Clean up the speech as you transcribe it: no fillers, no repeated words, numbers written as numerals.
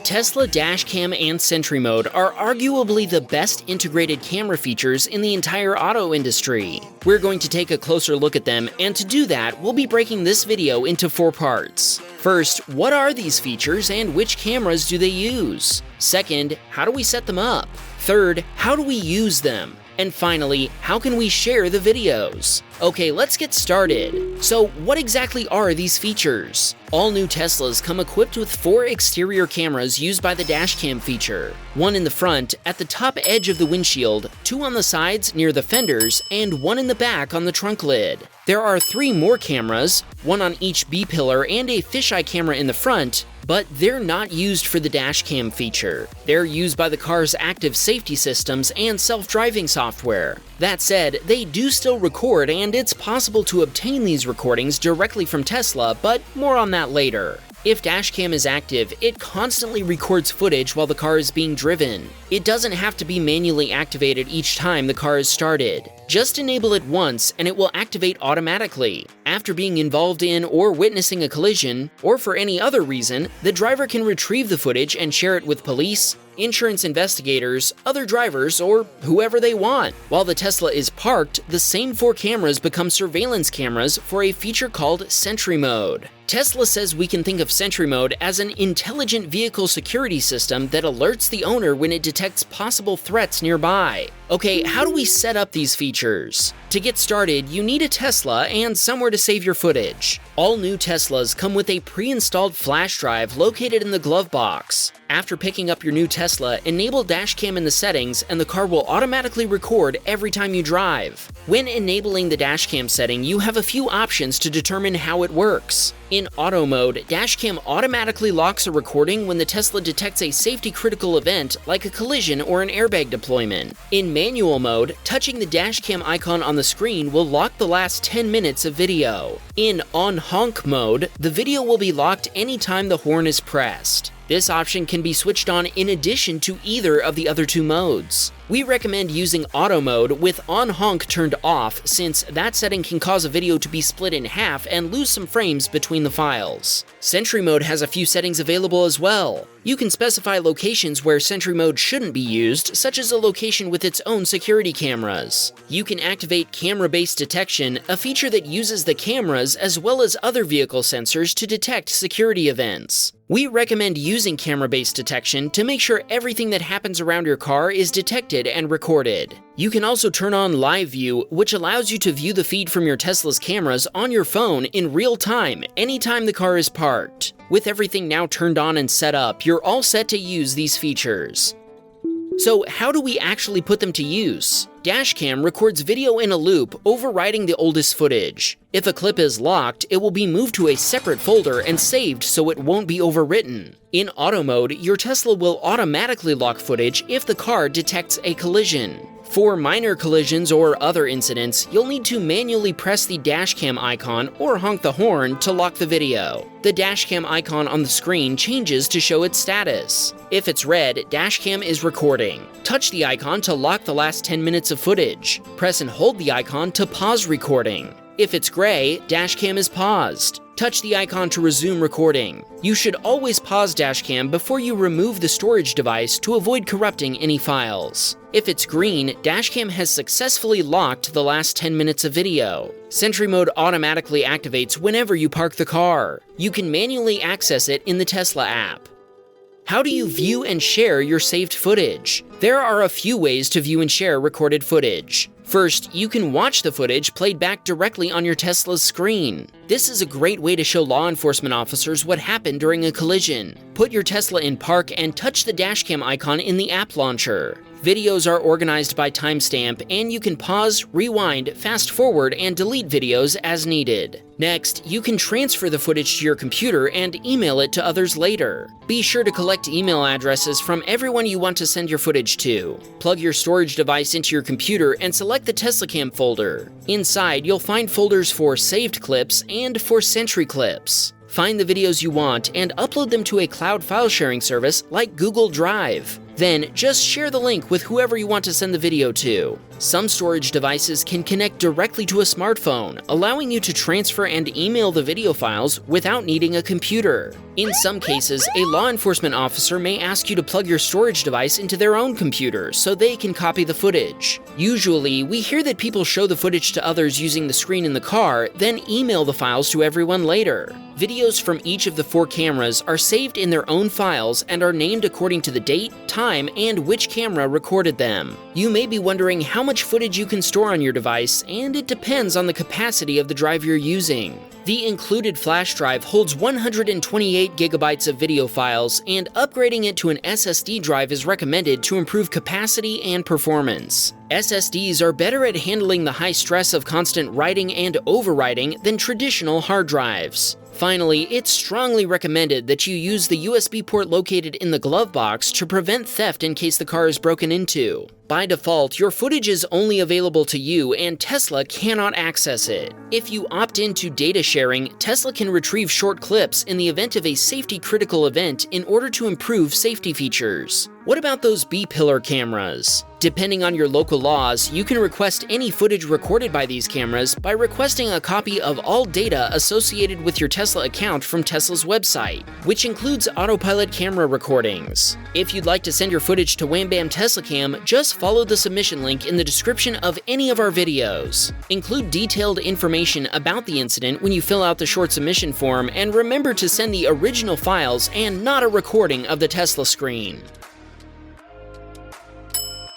Tesla Dashcam and Sentry Mode are arguably the best integrated camera features in the entire auto industry. We're going to take a closer look at them, and to do that, we'll be breaking this video into 4 parts. First, what are these features and which cameras do they use? Second, how do we set them up? Third, how do we use them? And finally, how can we share the videos? Okay, let's get started. So, what exactly are these features? All new Teslas come equipped with 4 exterior cameras used by the Dashcam feature. 1 in the front, at the top edge of the windshield, 2 on the sides near the fenders, and 1 in the back on the trunk lid. There are 3 more cameras, 1 on each B-pillar and a fisheye camera in the front, but they're not used for the Dashcam feature. They're used by the car's active safety systems and self-driving software. That said, they do still record, and it's possible to obtain these recordings directly from Tesla, but more on that later. If Dashcam is active, it constantly records footage while the car is being driven. It doesn't have to be manually activated each time the car is started. Just enable it once and it will activate automatically. After being involved in or witnessing a collision, or for any other reason, the driver can retrieve the footage and share it with police, insurance investigators, other drivers, or whoever they want. While the Tesla is parked, the same 4 cameras become surveillance cameras for a feature called Sentry Mode. Tesla says we can think of Sentry Mode as an intelligent vehicle security system that alerts the owner when it detects possible threats nearby. Okay, how do we set up these features? To get started, you need a Tesla and somewhere to save your footage. All new Teslas come with a pre-installed flash drive located in the glove box. After picking up your new Tesla, enable Dashcam in the settings and the car will automatically record every time you drive. When enabling the Dashcam setting, you have a few options to determine how it works. In Auto Mode, Dashcam automatically locks a recording when the Tesla detects a safety-critical event like a collision or an airbag deployment. In Manual Mode, touching the Dashcam icon on the screen will lock the last 10 minutes of video. In On Honk Mode, the video will be locked anytime the horn is pressed. This option can be switched on in addition to either of the other 2 modes. We recommend using Auto Mode with On Honk turned off, since that setting can cause a video to be split in half and lose some frames between the files. Sentry Mode has a few settings available as well. You can specify locations where Sentry Mode shouldn't be used, such as a location with its own security cameras. You can activate camera-based detection, a feature that uses the cameras as well as other vehicle sensors to detect security events. We recommend using camera-based detection to make sure everything that happens around your car is detected and recorded. You can also turn on Live View, which allows you to view the feed from your Tesla's cameras on your phone in real time, anytime the car is parked. With everything now turned on and set up, you're all set to use these features. So how do we actually put them to use? Dashcam records video in a loop, overriding the oldest footage. If a clip is locked, it will be moved to a separate folder and saved so it won't be overwritten. In Auto Mode, your Tesla will automatically lock footage if the car detects a collision. For minor collisions or other incidents, you'll need to manually press the Dashcam icon or honk the horn to lock the video. The Dashcam icon on the screen changes to show its status. If it's red, Dashcam is recording. Touch the icon to lock the last 10 minutes of footage. Press and hold the icon to pause recording. If it's gray, Dashcam is paused. Touch the icon to resume recording. You should always pause Dashcam before you remove the storage device to avoid corrupting any files. If it's green, Dashcam has successfully locked the last 10 minutes of video. Sentry Mode automatically activates whenever you park the car. You can manually access it in the Tesla app. How do you view and share your saved footage? There are a few ways to view and share recorded footage. First, you can watch the footage played back directly on your Tesla's screen. This is a great way to show law enforcement officers what happened during a collision. Put your Tesla in park and touch the Dashcam icon in the app launcher. Videos are organized by timestamp, and you can pause, rewind, fast forward, and delete videos as needed. Next, you can transfer the footage to your computer and email it to others later. Be sure to collect email addresses from everyone you want to send your footage to. Plug your storage device into your computer and select the Teslacam folder. Inside, you'll find folders for saved clips and for Sentry clips. Find the videos you want and upload them to a cloud file sharing service like Google Drive. Then, just share the link with whoever you want to send the video to. Some storage devices can connect directly to a smartphone, allowing you to transfer and email the video files without needing a computer. In some cases, a law enforcement officer may ask you to plug your storage device into their own computer so they can copy the footage. Usually, we hear that people show the footage to others using the screen in the car, then email the files to everyone later. Videos from each of the 4 cameras are saved in their own files and are named according to the date, time, and which camera recorded them. You may be wondering how much footage you can store on your device, and it depends on the capacity of the drive you're using. The included flash drive holds 128 gigabytes of video files, and upgrading it to an SSD drive is recommended to improve capacity and performance. SSDs are better at handling the high stress of constant writing and overwriting than traditional hard drives. Finally, it's strongly recommended that you use the USB port located in the glove box to prevent theft in case the car is broken into. By default, your footage is only available to you and Tesla cannot access it. If you opt into data sharing, Tesla can retrieve short clips in the event of a safety-critical event in order to improve safety features. What about those B-pillar cameras? Depending on your local laws, you can request any footage recorded by these cameras by requesting a copy of all data associated with your Tesla account from Tesla's website, which includes autopilot camera recordings. If you'd like to send your footage to Wham Baam Teslacam, just follow the submission link in the description of any of our videos. Include detailed information about the incident when you fill out the short submission form, and remember to send the original files and not a recording of the Tesla screen.